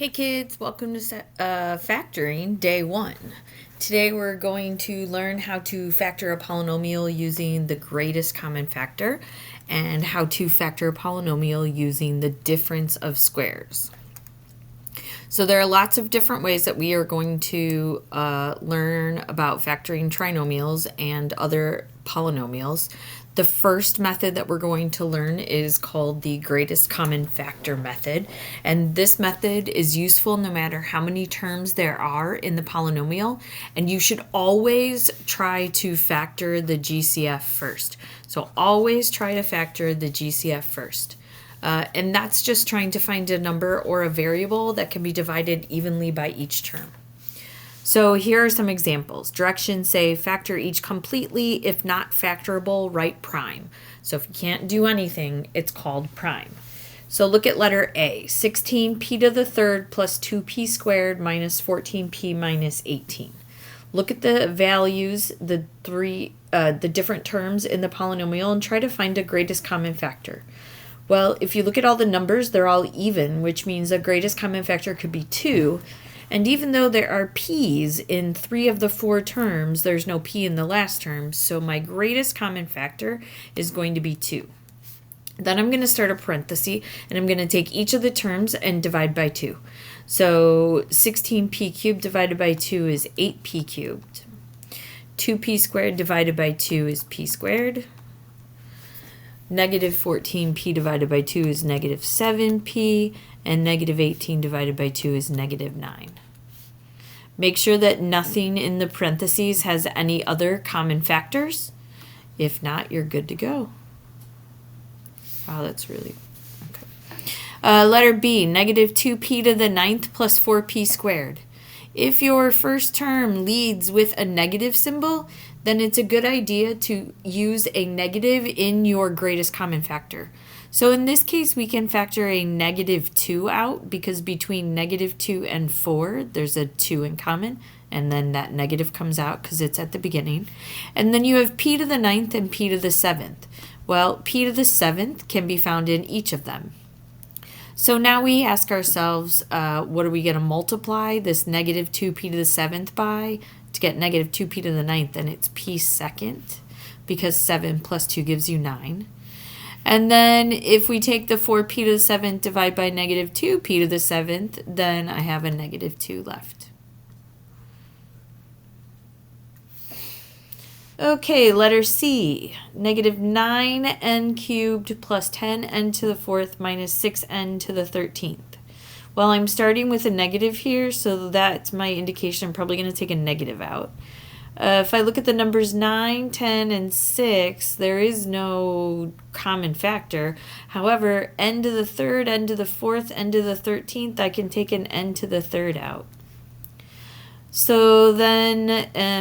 Hey kids, welcome to Factoring Day 1. Today we're going to learn how to factor a polynomial using the greatest common factor and how to factor a polynomial using the difference of squares. So there are lots of different ways that we are going to learn about factoring trinomials and other polynomials. The first method that we're going to learn is called the greatest common factor method, and this method is useful no matter how many terms there are in the polynomial, and you should always try to factor the GCF first. So always try to factor the GCF first. And that's just trying to find a number or a variable that can be divided evenly by each term. So here are some examples. Directions say factor each completely. If not factorable, write prime. So if you can't do anything, it's called prime. So look at letter A, 16p to the third plus 2p squared minus 14p minus 18. Look at the values, the different terms in the polynomial, and try to find a greatest common factor. Well, if you look at all the numbers, they're all even, which means the greatest common factor could be 2. And even though there are p's in 3 of the 4 terms, there's no p in the last term, so my greatest common factor is going to be 2. Then I'm going to start a parenthesis, and I'm going to take each of the terms and divide by 2. So 16p cubed divided by 2 is 8p cubed. 2p squared divided by 2 is p squared. Negative 14p divided by 2 is negative 7p, and negative 18 divided by 2 is negative 9. Make sure that nothing in the parentheses has any other common factors. If not, you're good to go. Wow, that's really... okay. Letter B, negative 2p to the ninth plus 4p squared. If your first term leads with a negative symbol, then it's a good idea to use a negative in your greatest common factor. So in this case, we can factor a negative 2 out because between negative 2 and 4, there's a 2 in common, and then that negative comes out because it's at the beginning. And then you have p to the ninth and p to the 7th. Well, p to the 7th can be found in each of them. So now we ask ourselves, what are we going to multiply this negative 2p to the 7th by to get negative 2p to the 9th? And it's p second, because 7 plus 2 gives you 9. And then if we take the 4p to the 7th, divide by negative 2p to the 7th, then I have a negative 2 left. Okay, letter C, negative 9n cubed plus 10n to the 4th minus 6n to the 13th. Well, I'm starting with a negative here, so that's my indication I'm probably going to take a negative out. If I look at the numbers 9, 10, and 6, there is no common factor. However, n to the 3rd, n to the 4th, n to the 13th, I can take an n to the 3rd out. So then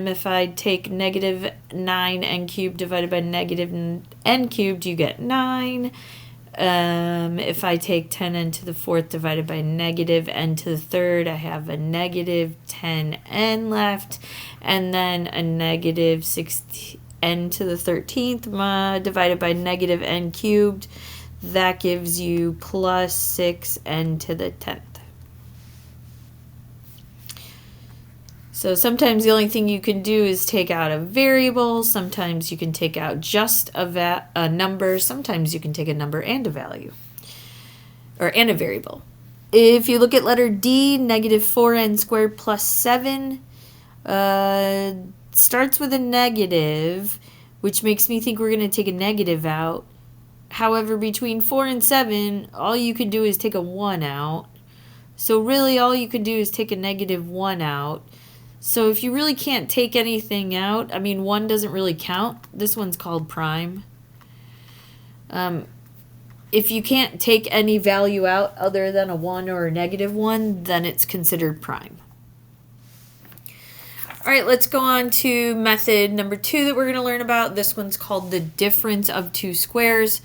if I take negative 9n cubed divided by negative n cubed, you get 9. If I take 10n to the 4th divided by negative n to the 3rd, I have a negative 10n left. And then a negative 6n to the 13th divided by negative n cubed. That gives you plus 6n to the 10th. So sometimes the only thing you can do is take out a variable. Sometimes you can take out just a number. Sometimes you can take a number and a value, and a variable. If you look at letter D, negative 4n squared plus 7 starts with a negative, which makes me think we're going to take a negative out. However, between 4 and 7, all you can do is take a 1 out. So really all you can do is take a negative 1 out. So if you really can't take anything out, I mean, 1 doesn't really count. This one's called prime. If you can't take any value out other than a 1 or a negative 1, then it's considered prime. All right, let's go on to method number 2 that we're going to learn about. This one's called the difference of two squares.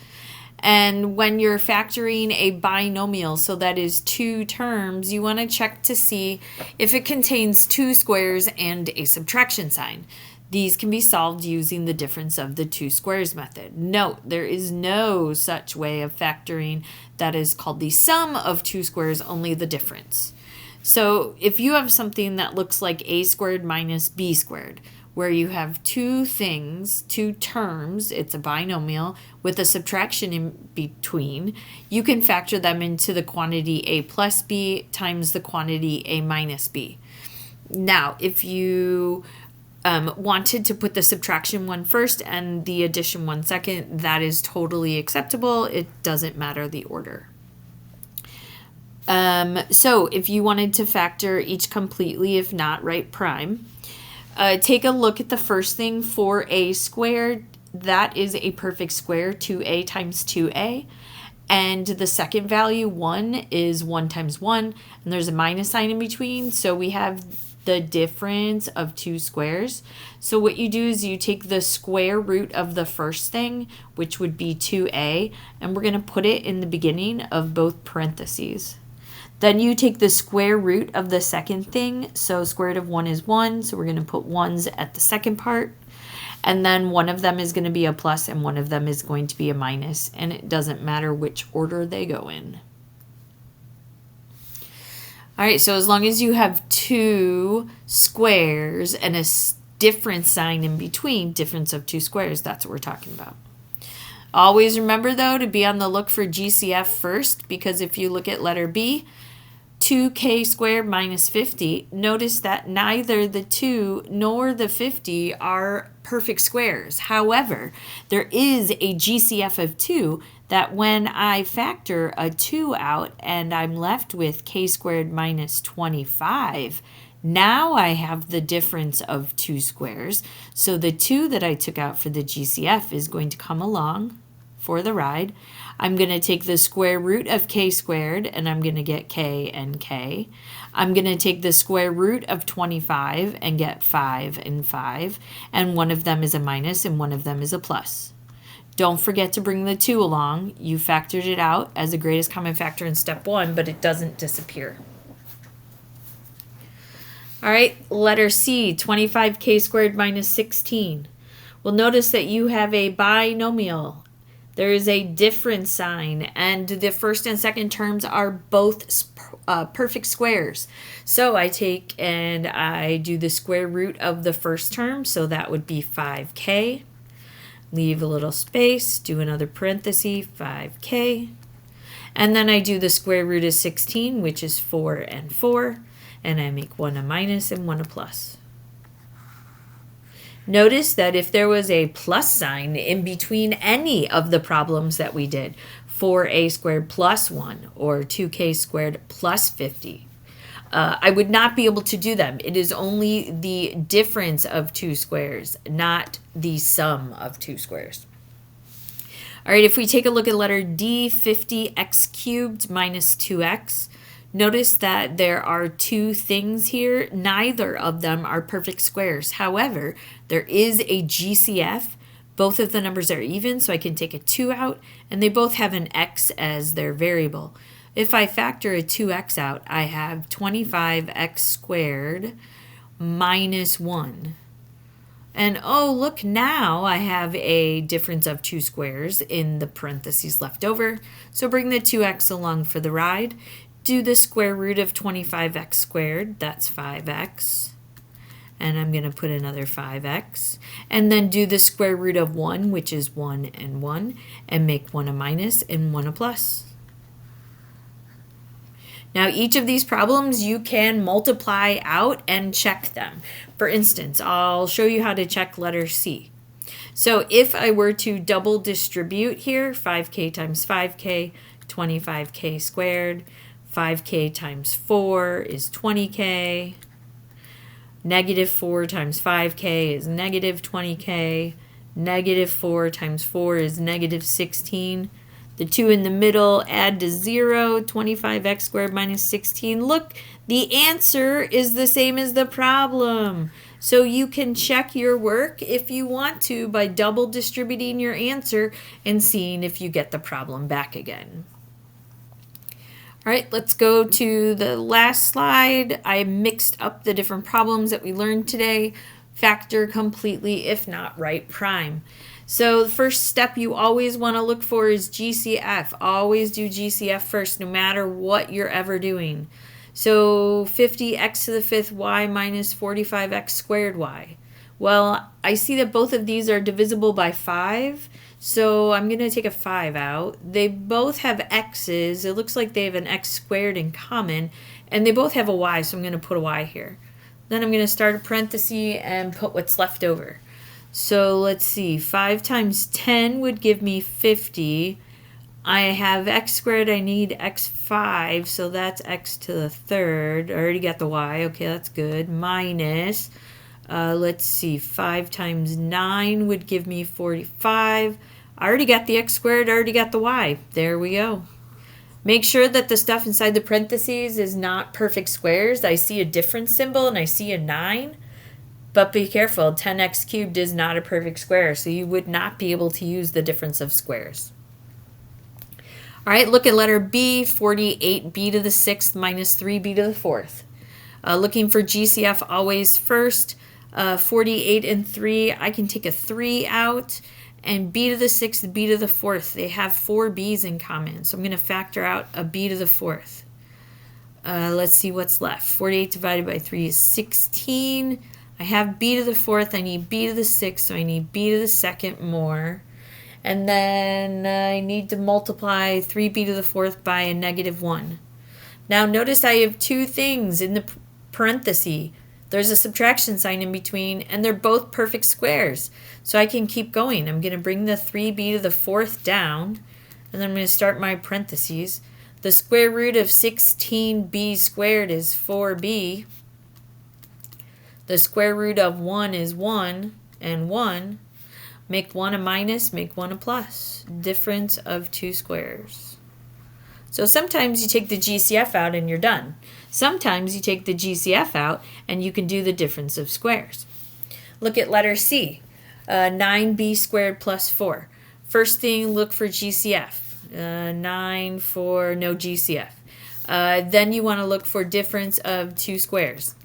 And when you're factoring a binomial, so that is 2 terms, you want to check to see if it contains 2 squares and a subtraction sign. These can be solved using the difference of the two squares method. Note, there is no such way of factoring that is called the sum of two squares, only the difference. So if you have something that looks like a squared minus b squared, where you have two things, two terms, it's a binomial with a subtraction in between, you can factor them into the quantity a plus b times the quantity a minus b. Now, if you wanted to put the subtraction one first and the addition one second, that is totally acceptable. It doesn't matter the order. So if you wanted to factor each completely, if not write prime, take a look at the first thing, 4a squared. That is a perfect square, 2a times 2a. And the second value, 1, is 1 times 1. And there's a minus sign in between. So we have the difference of two squares. So what you do is you take the square root of the first thing, which would be 2a, and we're going to put it in the beginning of both parentheses. Then you take the square root of the second thing. So square root of 1 is 1. So we're going to put 1s at the second part. And then one of them is going to be a plus and one of them is going to be a minus. And it doesn't matter which order they go in. All right, so as long as you have two squares and a different sign in between, difference of two squares, that's what we're talking about. Always remember, though, to be on the look for GCF first, because if you look at letter B, 2k squared minus 50, notice that neither the 2 nor the 50 are perfect squares. However, there is a GCF of 2 that when I factor a 2 out and I'm left with k squared minus 25, now I have the difference of two squares. So the 2 that I took out for the GCF is going to come along for the ride. I'm going to take the square root of k squared, and I'm going to get k and k. I'm going to take the square root of 25 and get 5 and 5, and one of them is a minus and one of them is a plus. Don't forget to bring the 2 along. You factored it out as the greatest common factor in step 1, but it doesn't disappear. All right, letter C, 25k squared minus 16. Well, notice that you have a binomial. There is a difference sign, and the first and second terms are both perfect squares. So I take and I do the square root of the first term, so that would be 5k. Leave a little space, do another parenthesis, 5k. And then I do the square root of 16, which is 4 and 4, and I make one a minus and one a plus. Notice that if there was a plus sign in between any of the problems that we did, 4a squared plus 1 or 2k squared plus 50, I would not be able to do them. It is only the difference of two squares, not the sum of two squares. All right, if we take a look at letter D, 50x cubed minus 2x, notice that there are two things here. Neither of them are perfect squares. However, there is a GCF. Both of the numbers are even, so I can take a 2 out, and they both have an x as their variable. If I factor a 2x out, I have 25x squared minus 1. And oh, look, now I have a difference of two squares in the parentheses left over. So bring the 2x along for the ride. Do the square root of 25x squared, that's 5x. And I'm going to put another 5x. And then do the square root of 1, which is 1 and 1, and make one a minus and one a plus. Now, each of these problems you can multiply out and check them. For instance, I'll show you how to check letter C. So if I were to double distribute here, 5k times 5k, 25k squared, 5k times 4 is 20k, negative 4 times 5k is negative 20k, negative 4 times 4 is negative 16. The 2 in the middle add to 0, 25x squared minus 16. Look, the answer is the same as the problem. So you can check your work if you want to by double distributing your answer and seeing if you get the problem back again. All right, let's go to the last slide. I mixed up the different problems that we learned today. Factor completely, if not write prime. So the first step you always want to look for is GCF. Always do GCF first, no matter what you're ever doing. So 50x to the fifth y minus 45x squared y. Well, I see that both of these are divisible by 5, so I'm going to take a 5 out. They both have x's. It looks like they have an x squared in common, and they both have a y, so I'm going to put a y here. Then I'm going to start a parenthesis and put what's left over. So let's see, 5 times 10 would give me 50. I have x squared, I need x5, so that's x to the third. I already got the y, okay, that's good. Minus, let's see, 5 times 9 would give me 45. I already got the x squared, I already got the y. There we go. Make sure that the stuff inside the parentheses is not perfect squares. I see a difference symbol and I see a 9. But be careful, 10x cubed is not a perfect square, so you would not be able to use the difference of squares. All right, look at letter B, 48b to the sixth minus 3b to the fourth. Looking for GCF always first. 48 and 3, I can take a 3 out. And b to the sixth, b to the fourth, they have 4 b's in common. So I'm going to factor out a b to the fourth. Let's see what's left. 48 divided by 3 is 16. I have b to the fourth, I need b to the sixth, so I need b to the second more. And then I need to multiply 3b to the fourth by a negative 1. Now notice I have two things in the parenthesis. There's a subtraction sign in between, and they're both perfect squares. So I can keep going. I'm going to bring the 3b to the fourth down, and then I'm going to start my parentheses. The square root of 16b squared is 4b. The square root of 1 is 1, and 1. Make 1 a minus, make 1 a plus. Difference of two squares. So sometimes you take the GCF out and you're done. Sometimes you take the GCF out and you can do the difference of squares. Look at letter C, 9b squared plus 4. First thing, look for GCF. 9 for no GCF. Then you want to look for difference of two squares.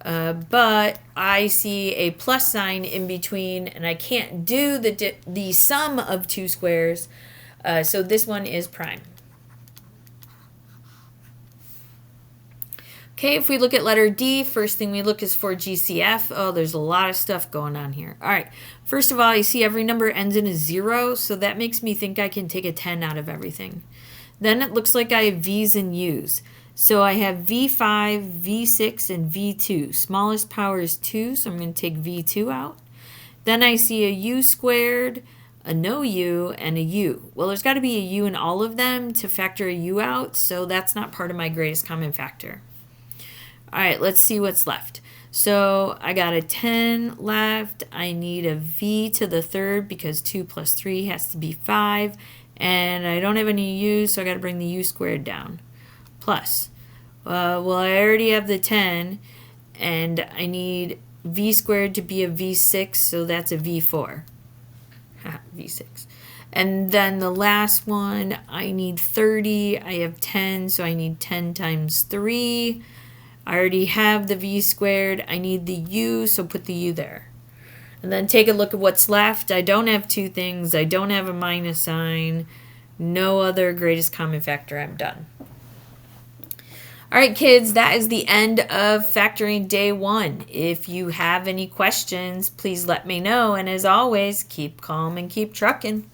But I see a plus sign in between, and I can't do the sum of two squares, so this one is prime. Okay, if we look at letter D, first thing we look is for GCF. Oh, there's a lot of stuff going on here. All right, first of all, I see every number ends in a 0, so that makes me think I can take a 10 out of everything. Then it looks like I have V's and U's. So I have V5, V6, and V2. Smallest power is 2, so I'm going to take V2 out. Then I see a U squared, a no U, and a U. Well, there's got to be a U in all of them to factor a U out, so that's not part of my greatest common factor. All right, let's see what's left. So I got a 10 left. I need a V to the third because 2 plus 3 has to be 5. And I don't have any U's, so I got to bring the U squared down. Plus, well, I already have the 10, and I need V squared to be a V6, so that's a V4. V6. And then the last one, I need 30. I have 10, so I need 10 times 3. I already have the V squared. I need the U, so put the U there. And then take a look at what's left. I don't have two things. I don't have a minus sign. No other greatest common factor. I'm done. All right, kids, that is the end of factoring day 1. If you have any questions, please let me know. And as always, keep calm and keep trucking.